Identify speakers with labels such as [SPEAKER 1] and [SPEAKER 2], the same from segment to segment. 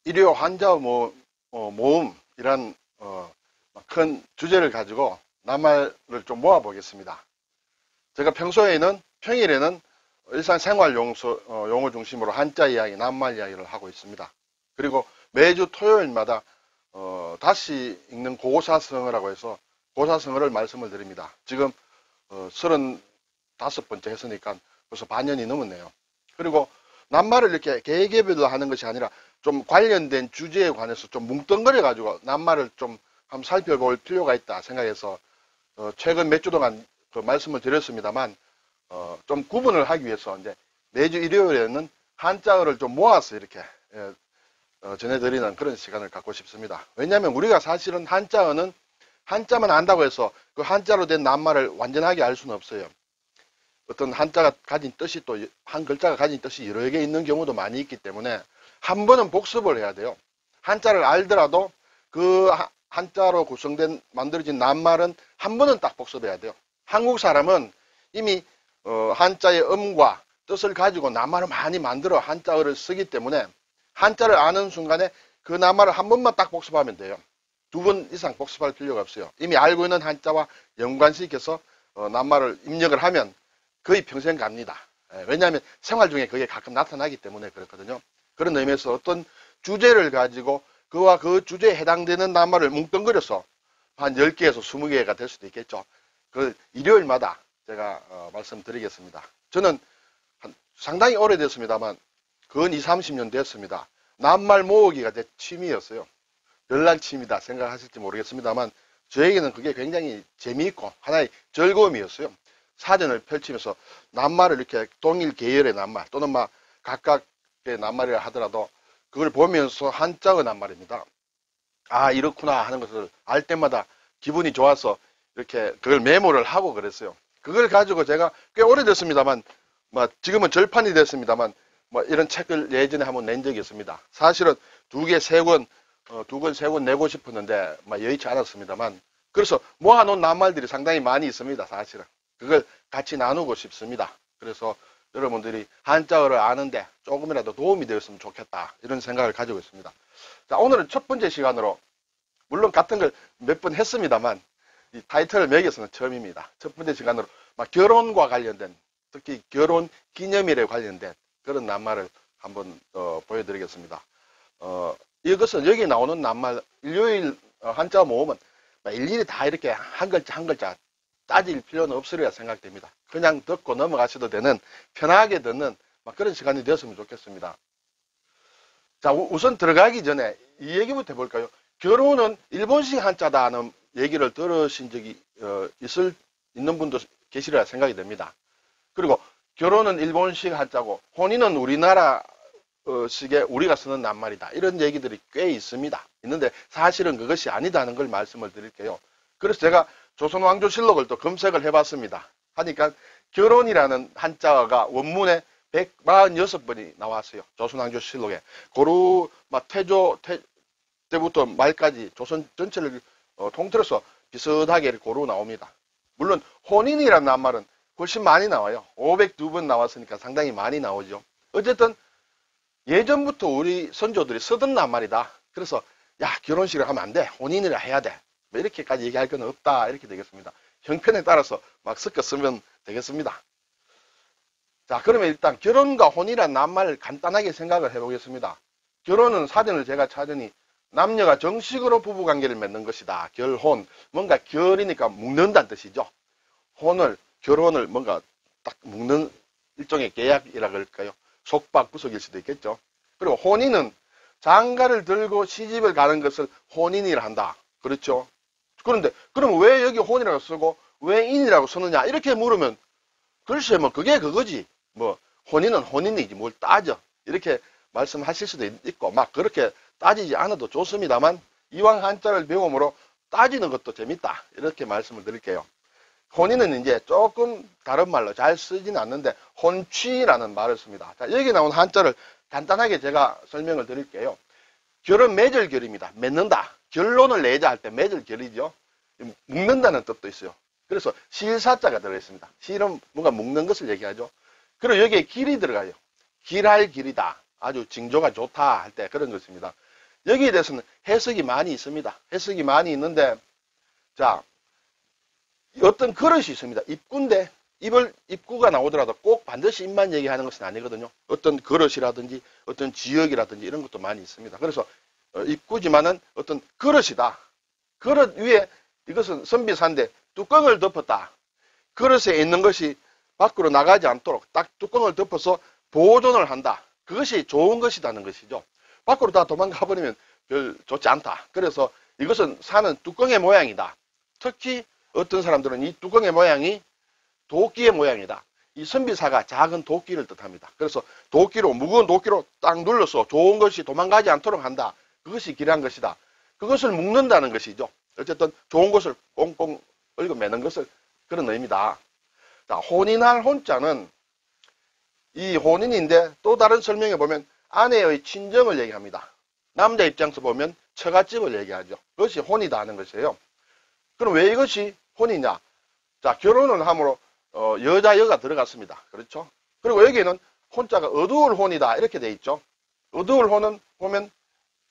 [SPEAKER 1] 일요 환자 모음이란 큰 주제를 가지고 낱말을 좀 모아보겠습니다. 제가 평일에는 일상생활 용어 중심으로 한자 이야기, 낱말 이야기를 하고 있습니다. 그리고 매주 토요일마다 다시 읽는 고사성어라고 해서 고사성어를 말씀을 드립니다. 지금 35번째 했으니까 벌써 반년이 넘었네요. 그리고 낱말을 이렇게 개개별로 하는 것이 아니라 좀 관련된 주제에 관해서 좀 뭉뚱그려 가지고 낱말을 좀 한번 살펴볼 필요가 있다 생각해서 최근 몇 주 동안 그 말씀을 드렸습니다만 좀 구분을 하기 위해서 이제 매주 일요일에는 한자어를 좀 모아서 이렇게 전해드리는 그런 시간을 갖고 싶습니다. 왜냐하면 우리가 사실은 한자어는 한자만 안다고 해서 그 한자로 된 낱말을 완전하게 알 수는 없어요. 어떤 한자가 가진 뜻이 또 한 글자가 가진 뜻이 여러 개 있는 경우도 많이 있기 때문에 한 번은 복습을 해야 돼요. 한자를 알더라도 그 한자로 구성된 만들어진 낱말은 한 번은 딱 복습해야 돼요. 한국 사람은 이미 한자의 음과 뜻을 가지고 낱말을 많이 만들어 한자어를 쓰기 때문에 한자를 아는 순간에 그 낱말을 한 번만 딱 복습하면 돼요. 2번 이상 복습할 필요가 없어요. 이미 알고 있는 한자와 연관시켜서 낱말을 입력을 하면 거의 평생 갑니다. 왜냐하면 생활 중에 그게 가끔 나타나기 때문에 그렇거든요. 그런 의미에서 어떤 주제를 가지고 그와 그 주제에 해당되는 낱말을 뭉뚱그려서 한 10개에서 20개가 될 수도 있겠죠. 그 일요일마다 제가 말씀드리겠습니다. 저는 상당히 오래됐습니다만 근 20, 30년 됐습니다. 낱말 모으기가 제 취미였어요. 별난 취미다 생각하실지 모르겠습니다만 저에게는 그게 굉장히 재미있고 하나의 즐거움이었어요. 사전을 펼치면서 낱말을 이렇게 동일 계열의 낱말 또는 각각의 낱말이라 하더라도 그걸 보면서 한자의 낱말입니다. 아 이렇구나 하는 것을 알 때마다 기분이 좋아서 이렇게 그걸 메모를 하고 그랬어요. 그걸 가지고 제가 꽤 오래됐습니다만 지금은 절판이 됐습니다만 이런 책을 예전에 한번 낸 적이 있습니다. 사실은 2개, 3권, 2권, 3권 내고 싶었는데 여의치 않았습니다만 그래서 모아놓은 낱말들이 상당히 많이 있습니다. 사실은 그걸 같이 나누고 싶습니다. 그래서 여러분들이 한자어를 아는데 조금이라도 도움이 되었으면 좋겠다 이런 생각을 가지고 있습니다. 자, 오늘은 첫 번째 시간으로 물론 같은 걸 몇 번 했습니다만 이 타이틀을 매겨서는 처음입니다. 첫 번째 시간으로 결혼과 관련된 특히 결혼 기념일에 관련된 그런 낱말을 한번 보여드리겠습니다. 이것은 여기 나오는 낱말 일요일 한자 모음은 일일이 다 이렇게 한 글자 한 글자 따질 필요는 없으리라 생각됩니다. 그냥 듣고 넘어가셔도 되는 편하게 듣는 그런 시간이 되었으면 좋겠습니다. 자, 우선 들어가기 전에 이 얘기부터 해볼까요? 결혼은 일본식 한자다는 얘기를 들으신 적이 있는 분도 계시리라 생각이 됩니다. 그리고 결혼은 일본식 한자고 혼인은 우리나라 식의 우리가 쓰는 낱말이다. 이런 얘기들이 꽤 있습니다. 있는데 사실은 그것이 아니다는 걸 말씀을 드릴게요. 그래서 제가 조선왕조실록을 또 검색을 해봤습니다. 하니까 결혼이라는 한자가 원문에 146번이 나왔어요. 조선왕조실록에. 고루 태조 때부터 말까지 조선 전체를 통틀어서 비슷하게 고루 나옵니다. 물론 혼인이라는 낱말은 훨씬 많이 나와요. 502번 나왔으니까 상당히 많이 나오죠. 어쨌든 예전부터 우리 선조들이 쓰던 낱말이다. 그래서 야 결혼식을 하면 안 돼. 혼인이라 해야 돼. 이렇게까지 얘기할 건 없다. 이렇게 되겠습니다. 형편에 따라서 섞어 쓰면 되겠습니다. 자, 그러면 일단 결혼과 혼이란 낱말을 간단하게 생각을 해보겠습니다. 결혼은 사전을 제가 찾으니 남녀가 정식으로 부부관계를 맺는 것이다. 결혼. 뭔가 결이니까 묶는다는 뜻이죠. 결혼을 뭔가 딱 묶는 일종의 계약이라 그럴까요? 속박 구속일 수도 있겠죠. 그리고 혼인은 장가를 들고 시집을 가는 것을 혼인이라 한다. 그렇죠? 그런데 그럼 왜 여기 혼이라고 쓰고 왜 인이라고 쓰느냐 이렇게 물으면 글쎄 그게 그거지. 혼인은 혼인이지 뭘 따져. 이렇게 말씀하실 수도 있고 그렇게 따지지 않아도 좋습니다만 이왕 한자를 배움으로 따지는 것도 재밌다. 이렇게 말씀을 드릴게요. 혼인은 이제 조금 다른 말로 잘 쓰지는 않는데 혼취라는 말을 씁니다. 자, 여기 나온 한자를 간단하게 제가 설명을 드릴게요. 결은 맺을결입니다. 맺는다. 결론을 내자 할 때 맺을결이죠. 묶는다는 뜻도 있어요. 그래서 실사자가 들어있습니다. 실은 뭔가 묶는 것을 얘기하죠. 그리고 여기에 길이 들어가요. 길할 길이다. 아주 징조가 좋다 할 때 그런 것입니다. 여기에 대해서는 해석이 많이 있습니다. 해석이 많이 있는데, 자, 어떤 그릇이 있습니다. 입구인데, 입구가 나오더라도 꼭 반드시 입만 얘기하는 것은 아니거든요. 어떤 그릇이라든지, 어떤 지역이라든지 이런 것도 많이 있습니다. 그래서 입구지만은 어떤 그릇이다. 그릇 위에 이것은 선비사인데 뚜껑을 덮었다. 그릇에 있는 것이 밖으로 나가지 않도록 딱 뚜껑을 덮어서 보존을 한다. 그것이 좋은 것이라는 것이죠. 밖으로 다 도망가 버리면 별 좋지 않다. 그래서 이것은 사는 뚜껑의 모양이다. 특히 어떤 사람들은 이 뚜껑의 모양이 도끼의 모양이다. 이 선비사가 작은 도끼를 뜻합니다. 그래서 도끼로, 무거운 도끼로 딱 눌러서 좋은 것이 도망가지 않도록 한다. 그것이 길한 것이다. 그것을 묶는다는 것이죠. 어쨌든 좋은 것을 꽁꽁 얽어 매는 것을 그런 의미다. 자, 혼인할 혼자는 이 혼인인데 또 다른 설명에 보면 아내의 친정을 얘기합니다. 남자 입장에서 보면 처갓집을 얘기하죠. 그것이 혼이다 하는 것이에요. 그럼 왜 이것이 혼이냐? 자, 결혼을 함으로 여가 들어갔습니다. 그렇죠? 그리고 여기에는 혼자가 어두울 혼이다 이렇게 돼 있죠. 어두울 혼은 보면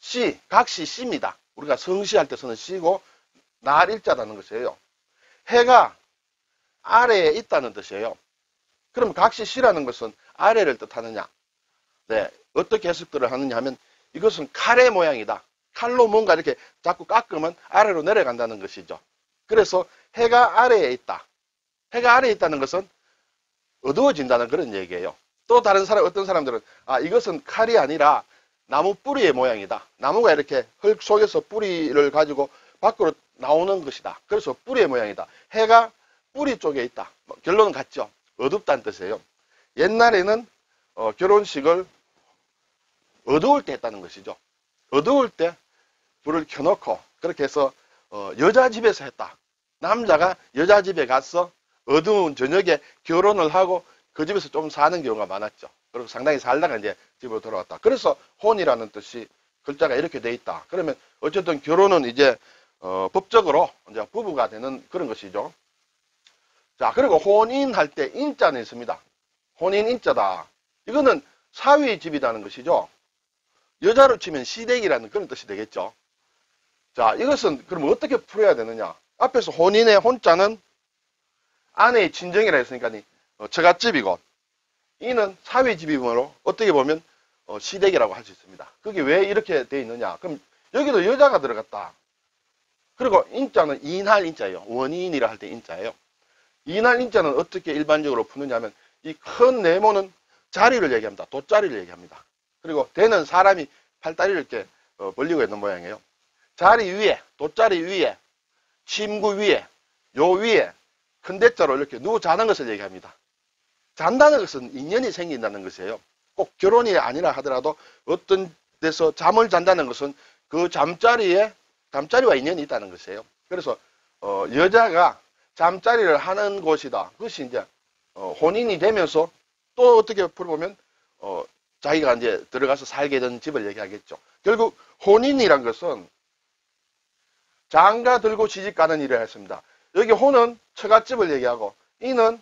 [SPEAKER 1] 씨, 각시 씨입니다. 우리가 성시할 때 쓰는 씨고 날 일자라는 것이에요. 해가 아래에 있다는 뜻이에요. 그럼 각시 씨라는 것은 아래를 뜻하느냐? 네, 어떻게 해석들을 하느냐 하면 이것은 칼의 모양이다. 칼로 뭔가 이렇게 자꾸 깎으면 아래로 내려간다는 것이죠. 그래서 해가 아래에 있다. 해가 아래에 있다는 것은 어두워진다는 그런 얘기예요. 또 다른 사람, 어떤 사람들은 이것은 칼이 아니라 나무 뿌리의 모양이다. 나무가 이렇게 흙 속에서 뿌리를 가지고 밖으로 나오는 것이다. 그래서 뿌리의 모양이다. 해가 뿌리 쪽에 있다. 결론은 같죠. 어둡다는 뜻이에요. 옛날에는 결혼식을 어두울 때 했다는 것이죠. 어두울 때 불을 켜놓고 그렇게 해서 여자 집에서 했다. 남자가 여자 집에 가서 어두운 저녁에 결혼을 하고 그 집에서 좀 사는 경우가 많았죠. 그리고 상당히 살다가 이제 집으로 돌아왔다. 그래서 혼이라는 뜻이 글자가 이렇게 돼 있다. 그러면 어쨌든 결혼은 이제 법적으로 이제 부부가 되는 그런 것이죠. 자, 그리고 혼인할 때 인자는 있습니다. 혼인 인자다. 이거는 사위의 집이라는 것이죠. 여자로 치면 시댁이라는 그런 뜻이 되겠죠. 자, 이것은 그럼 어떻게 풀어야 되느냐? 앞에서 혼인의 혼자는 아내의 친정이라 했으니까 처갓집이고 이는 사위 집이므로 어떻게 보면 시댁이라고 할 수 있습니다. 그게 왜 이렇게 되어 있느냐? 그럼 여기도 여자가 들어갔다. 그리고 인자는 인할 인자예요. 원인이라 할 때 인자예요. 인할 인자는 어떻게 일반적으로 푸느냐 하면 이 큰 네모는 자리를 얘기합니다. 돗자리를 얘기합니다. 그리고 대는 사람이 팔다리를 이렇게 벌리고 있는 모양이에요. 자리 위에, 돗자리 위에, 침구 위에, 요 위에 큰 대자로 이렇게 누워 자는 것을 얘기합니다. 잔다는 것은 인연이 생긴다는 것이에요. 꼭 결혼이 아니라 하더라도 어떤 데서 잠을 잔다는 것은 그 잠자리와 인연이 있다는 것이에요. 그래서 여자가 잠자리를 하는 곳이다. 그것이 이제 혼인이 되면서 또 어떻게 풀어보면 자기가 이제 들어가서 살게 된 집을 얘기하겠죠. 결국 혼인이란 것은 장가 들고 시집 가는 일을 했습니다. 여기 혼은 처갓집을 얘기하고 이는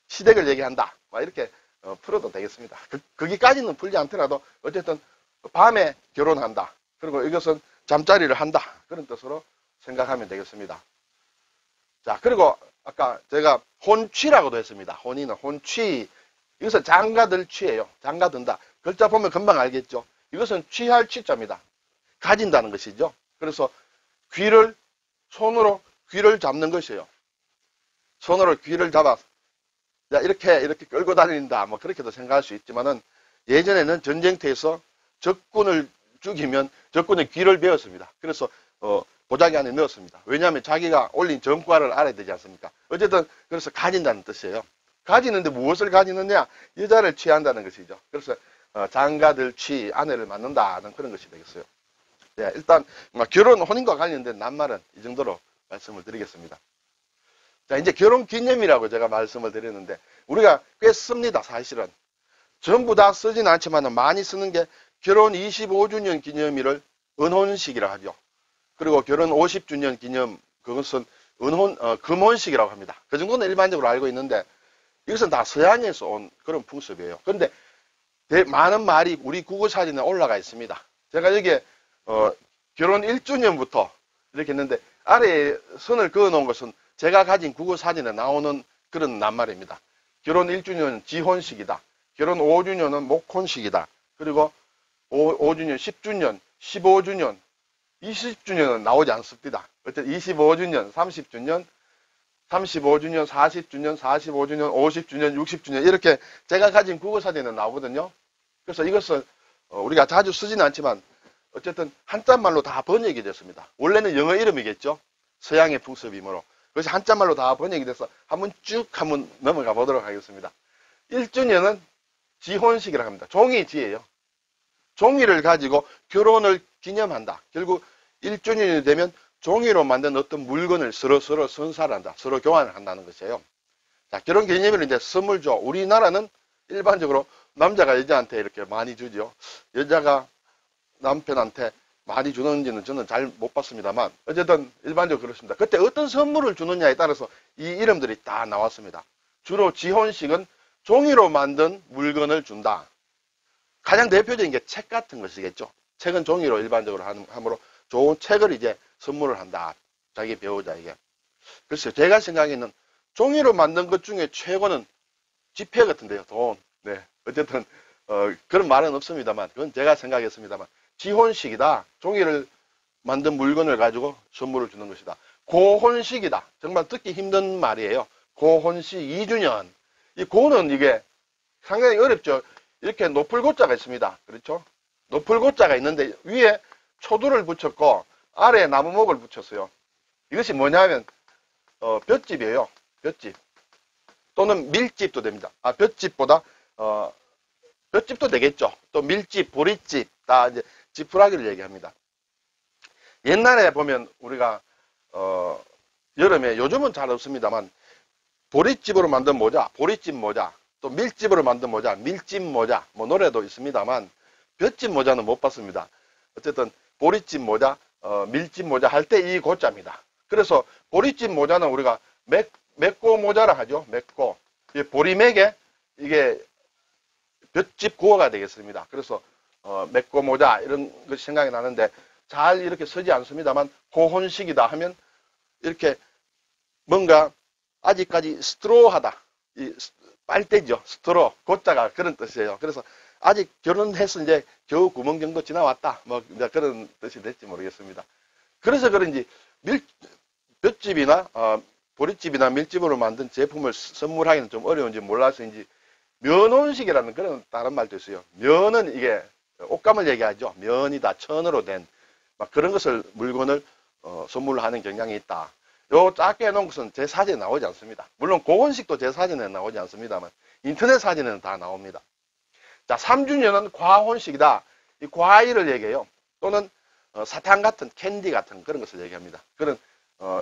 [SPEAKER 1] 시댁을 얘기한다. 이렇게 풀어도 되겠습니다. 거기까지는 풀지 않더라도 어쨌든 밤에 결혼한다. 그리고 이것은 잠자리를 한다. 그런 뜻으로 생각하면 되겠습니다. 자, 그리고 아까 제가 혼취라고도 했습니다. 혼인은 혼취. 이것은 장가들 취예요. 장가든다. 글자 보면 금방 알겠죠. 이것은 취할 취자입니다. 가진다는 것이죠. 그래서 손으로 귀를 잡는 것이에요. 손으로 귀를 잡아 이렇게 끌고 다닌다. 뭐 그렇게도 생각할 수 있지만은 예전에는 전쟁터에서 적군을 죽이면 적군의 귀를 베었습니다. 그래서 보자기 안에 넣었습니다. 왜냐하면 자기가 올린 전과를 알아야 되지 않습니까? 어쨌든 그래서 가진다는 뜻이에요. 가지는데 무엇을 가지느냐? 여자를 취한다는 것이죠. 그래서 장가들 취, 아내를 만난다는 그런 것이 되겠어요. 네, 일단 결혼, 혼인과 관련된 낱말은 이 정도로 말씀을 드리겠습니다. 자, 이제 결혼 기념이라고 제가 말씀을 드렸는데 우리가 꽤 씁니다. 사실은 전부 다 쓰지는 않지만 많이 쓰는 게 결혼 25주년 기념일을 은혼식이라 하죠. 그리고 결혼 50주년 기념, 그것은 금혼식이라고 합니다. 그 정도는 일반적으로 알고 있는데 이것은 다 서양에서 온 그런 풍습이에요. 그런데 많은 말이 우리 국어 사전에 올라가 있습니다. 제가 여기에 결혼 1주년부터 이렇게 했는데 아래에 선을 그어 놓은 것은 제가 가진 국어 사진에 나오는 그런 낱말입니다. 결혼 1주년은 지혼식이다. 결혼 5주년은 목혼식이다. 그리고 5주년, 10주년, 15주년, 20주년은 나오지 않습니다. 어쨌든 25주년, 30주년, 35주년, 40주년, 45주년, 50주년, 60주년 이렇게 제가 가진 국어 사진에 나오거든요. 그래서 이것을 우리가 자주 쓰지는 않지만 어쨌든 한자말로 다 번역이 됐습니다. 원래는 영어 이름이겠죠. 서양의 풍습이므로. 그래서 한자말로 다 번역이 돼서 한번 넘어가 보도록 하겠습니다. 1주년은 지혼식이라고 합니다. 종이지예요. 종이를 가지고 결혼을 기념한다. 결국 1주년이 되면 종이로 만든 어떤 물건을 서로 선사를 한다. 서로 교환을 한다는 것이에요. 자, 결혼 기념일은 이제 선물 줘. 우리나라는 일반적으로 남자가 여자한테 이렇게 많이 주죠. 여자가 남편한테 많이 주는지는 저는 잘 못 봤습니다만 어쨌든 일반적으로 그렇습니다. 그때 어떤 선물을 주느냐에 따라서 이 이름들이 다 나왔습니다. 주로 지혼식은 종이로 만든 물건을 준다. 가장 대표적인 게 책 같은 것이겠죠. 책은 종이로 일반적으로 하므로 좋은 책을 이제 선물을 한다. 자기 배우자에게. 글쎄요, 제가 생각에는 종이로 만든 것 중에 최고는 지폐 같은데요, 돈. 네. 어쨌든, 그런 말은 없습니다만, 그건 제가 생각했습니다만, 지혼식이다. 종이를 만든 물건을 가지고 선물을 주는 것이다. 고혼식이다. 정말 듣기 힘든 말이에요. 고혼식 2주년. 이 고는 이게 상당히 어렵죠. 이렇게 높을 고자가 있습니다. 그렇죠? 높을 고자가 있는데 위에 초두를 붙였고 아래에 나무목을 붙였어요. 이것이 뭐냐면 볏집이에요. 볏집 또는 밀집도 됩니다. 볏집보다 볏집도 되겠죠. 또 밀집, 보릿집 다 이제 지푸라기를 얘기합니다. 옛날에 보면 우리가 여름에 요즘은 잘 없습니다만 보릿집으로 만든 모자, 보릿집 모자, 또 밀집으로 만든 모자, 밀집 모자, 뭐 노래도 있습니다만 볏집 모자는 못 봤습니다. 어쨌든 보릿집 모자, 밀집 모자 할 때 이 고자입니다. 그래서 보릿집 모자는 우리가 맥고 모자라 하죠. 맥고. 보리맥에 이게 볏집 구어가 되겠습니다. 그래서 맥고 모자 이런 것이 생각이 나는데 잘 이렇게 서지 않습니다만 고혼식이다 하면 이렇게 뭔가 아직까지 스트로하다. 이 빨대죠. 스트로. 고자가 그런 뜻이에요. 그래서 아직 결혼해서 이제 겨우 구멍 정도 지나왔다. 뭐 그런 뜻이 될지 모르겠습니다. 그래서 그런지 볏집이나 보릿집이나 밀집으로 만든 제품을 선물하기는 좀 어려운지 몰라서인지 면혼식이라는 그런 다른 말도 있어요. 면은 이게 옷감을 얘기하죠. 면이다. 천으로 된 막 그런 것을 물건을 선물하는 경향이 있다. 요 작게 해놓은 것은 제 사진에 나오지 않습니다. 물론 고혼식도 제 사진에 나오지 않습니다만 인터넷 사진에는 다 나옵니다. 자, 3주년은 과혼식이다. 이 과일을 얘기해요. 또는 사탕 같은 캔디 같은 그런 것을 얘기합니다. 그런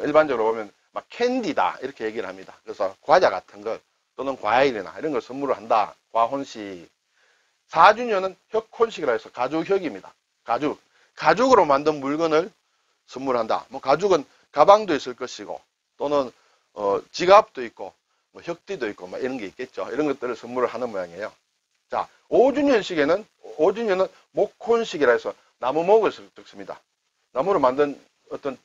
[SPEAKER 1] 일반적으로 보면 막 캔디다 이렇게 얘기를 합니다. 그래서 과자 같은 것 또는 과일이나 이런 걸 선물을 한다. 과혼식. 4주년은 혁혼식이라 해서 가죽혁입니다. 가죽으로 만든 물건을 선물한다. 뭐 가죽은 가방도 있을 것이고 또는 지갑도 있고 뭐 혁띠도 있고 뭐 이런 게 있겠죠. 이런 것들을 선물을 하는 모양이에요. 자, 5주년은 목혼식이라 해서 나무목을 듣습니다. 나무로 만든 어떤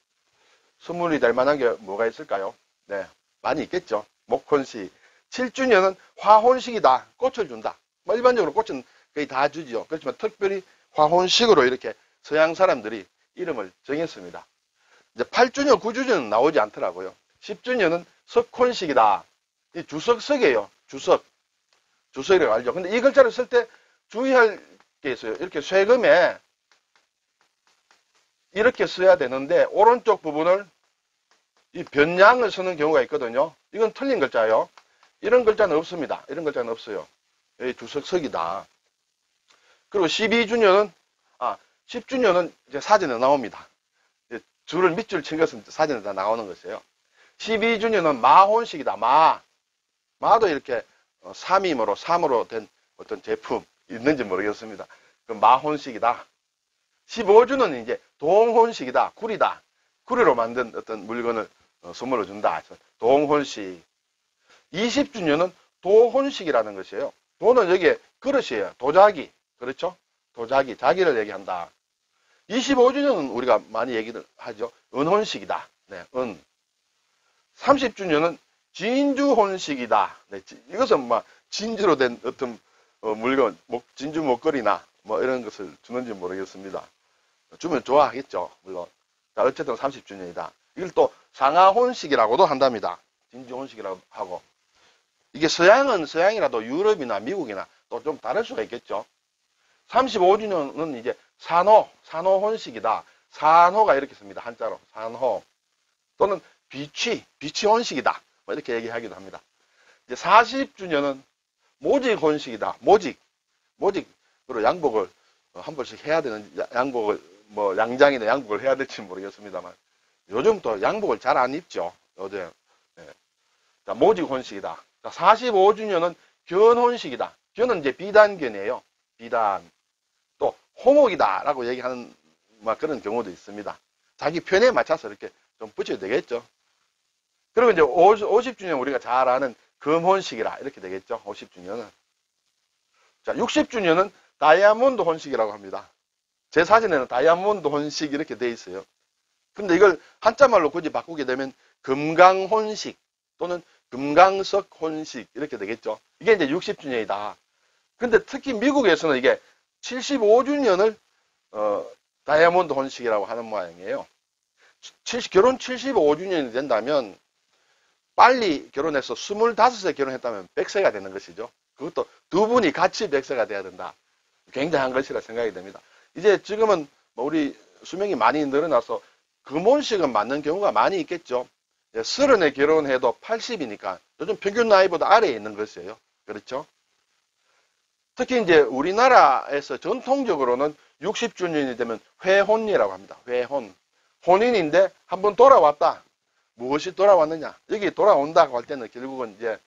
[SPEAKER 1] 선물이 될 만한 게 뭐가 있을까요? 네, 많이 있겠죠. 목혼식. 7주년은 화혼식이다. 꽃을 준다. 뭐 일반적으로 꽃은 거의 다 주죠. 그렇지만 특별히 화혼식으로 이렇게 서양 사람들이 이름을 정했습니다. 이제 8주년, 9주년은 나오지 않더라고요. 10주년은 석혼식이다. 이 주석석이에요. 주석이라고 알죠. 근데 이 글자를 쓸 때 주의할 게 있어요. 이렇게 쇠금에 이렇게 써야 되는데 오른쪽 부분을 이 변양을 쓰는 경우가 있거든요. 이건 틀린 글자예요. 이런 글자는 없습니다. 이런 글자는 없어요. 주석석이다. 그리고 12주년은 10주년은 이제 사진에 나옵니다. 줄을 밑줄 친 것은 사진에 다 나오는 것이에요. 12주년은 마혼식이다. 마도 이렇게 3으로 된 어떤 제품 있는지 모르겠습니다. 그 마혼식이다. 15주는 이제 동혼식이다. 구리다. 구리로 만든 어떤 물건을 선물로 준다. 동혼식. 20주년은 도혼식이라는 것이에요. 도는 여기에 그릇이에요. 도자기. 그렇죠? 도자기. 자기를 얘기한다. 25주년은 우리가 많이 얘기를 하죠. 은혼식이다. 네, 은. 30주년은 진주혼식이다. 네, 이것은 뭐 진주로 된 어떤 물건, 진주 목걸이나 뭐 이런 것을 주는지 모르겠습니다. 주면 좋아하겠죠, 물론. 자, 어쨌든 30주년이다. 이걸 또 상하혼식이라고도 한답니다. 진주혼식이라고 하고. 이게 서양은 서양이라도 유럽이나 미국이나 또 좀 다를 수가 있겠죠. 35주년은 이제 산호혼식이다. 산호가 이렇게 씁니다. 한자로. 산호. 또는 비치혼식이다. 뭐 이렇게 얘기하기도 합니다. 이제 40주년은 모직혼식이다. 모직으로 양복을 한 번씩 해야 되는 양복을 뭐 양장이나 양복을 해야 될지 모르겠습니다만 요즘 또 양복을 잘 안 입죠. 요즘. 네. 자, 모직혼식이다. 자, 45주년은 견혼식이다. 견은 이제 비단견이에요. 비단. 또 호목이다라고 얘기하는 막 그런 경우도 있습니다. 자기 편에 맞춰서 이렇게 좀 붙여도 되겠죠. 그리고 이제 50주년 우리가 잘 아는 금혼식이라 이렇게 되겠죠. 50주년은. 자, 60주년은 다이아몬드 혼식이라고 합니다. 제 사진에는 다이아몬드 혼식 이렇게 돼 있어요. 근데 이걸 한자말로 굳이 바꾸게 되면 금강혼식 또는 금강석 혼식 이렇게 되겠죠. 이게 이제 60주년이다. 근데 특히 미국에서는 이게 75주년을 다이아몬드 혼식이라고 하는 모양이에요. 결혼 75주년이 된다면 빨리 결혼해서 25세 결혼했다면 100세가 되는 것이죠. 그것도 두 분이 같이 100세가 돼야 된다. 굉장한 것이라 생각이 됩니다. 이제 지금은 우리 수명이 많이 늘어나서 금혼식은 맞는 경우가 많이 있겠죠. 30에 결혼해도 80이니까 요즘 평균 나이보다 아래에 있는 것이에요. 그렇죠? 특히 이제 우리나라에서 전통적으로는 60주년이 되면 회혼이라고 합니다. 회혼. 혼인인데 한번 돌아왔다. 무엇이 돌아왔느냐? 여기 돌아온다고 할 때는 결국은 이제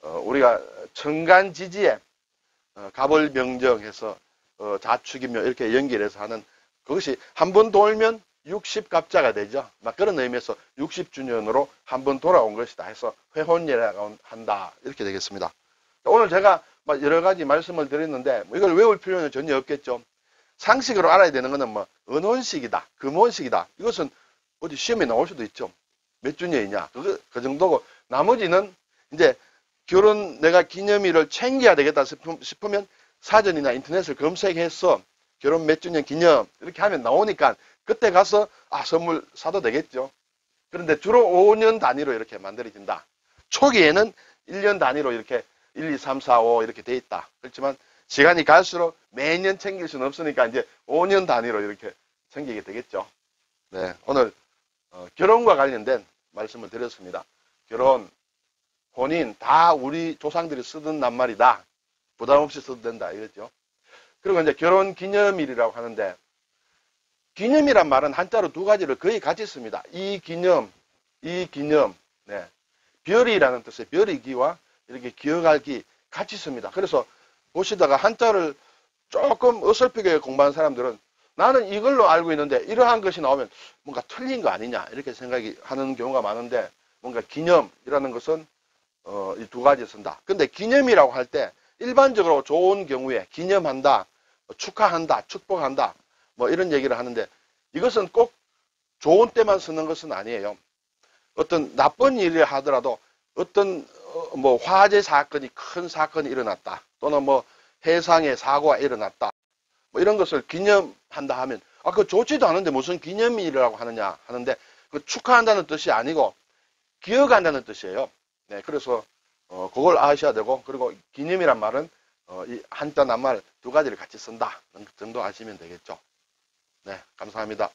[SPEAKER 1] 우리가 천간지지에 갑을명정해서 자축이며 이렇게 연결해서 하는 그것이 한 번 돌면 60갑자가 되죠. 막 그런 의미에서 60주년으로 한 번 돌아온 것이다 해서 회혼이라고 한다. 이렇게 되겠습니다. 오늘 제가 여러 가지 말씀을 드렸는데 이걸 외울 필요는 전혀 없겠죠. 상식으로 알아야 되는 것은 뭐 은혼식이다, 금혼식이다. 이것은 어디 시험에 나올 수도 있죠. 몇 주년이냐. 그 정도고 나머지는 이제 결혼 내가 기념일을 챙겨야 되겠다 싶으면 사전이나 인터넷을 검색해서 결혼 몇 주년 기념 이렇게 하면 나오니까 그때 가서 선물 사도 되겠죠. 그런데 주로 5년 단위로 이렇게 만들어진다. 초기에는 1년 단위로 이렇게 1, 2, 3, 4, 5 이렇게 돼 있다. 그렇지만 시간이 갈수록 매년 챙길 수는 없으니까 이제 5년 단위로 이렇게 챙기게 되겠죠. 네, 오늘 결혼과 관련된 말씀을 드렸습니다. 결혼, 혼인 다 우리 조상들이 쓰던 낱말이다. 부담 없이 써도 된다. 이랬죠. 그리고 이제 결혼 기념일이라고 하는데 기념이란 말은 한자로 두 가지를 거의 같이 씁니다. 이 기념. 네. 별이라는 뜻의 별이기와 이렇게 기억할 기 같이 씁니다. 그래서 보시다가 한자를 조금 어설프게 공부한 사람들은 나는 이걸로 알고 있는데 이러한 것이 나오면 뭔가 틀린 거 아니냐 이렇게 생각이 하는 경우가 많은데 뭔가 기념이라는 것은 이 두 가지 쓴다. 근데 기념이라고 할 때 일반적으로 좋은 경우에 기념한다, 축하한다, 축복한다 뭐 이런 얘기를 하는데 이것은 꼭 좋은 때만 쓰는 것은 아니에요. 어떤 나쁜 일을 하더라도 어떤 뭐 화재 사건이 큰 사건이 일어났다 또는 뭐 해상에 사고가 일어났다 뭐 이런 것을 기념한다 하면 그거 좋지도 않은데 무슨 기념일이라고 하느냐 하는데 그 축하한다는 뜻이 아니고 기억한다는 뜻이에요. 네, 그래서 그걸 아셔야 되고 그리고 기념이란 말은 이 한자 낱말 두 가지를 같이 쓴다 정도 아시면 되겠죠. 네, 감사합니다.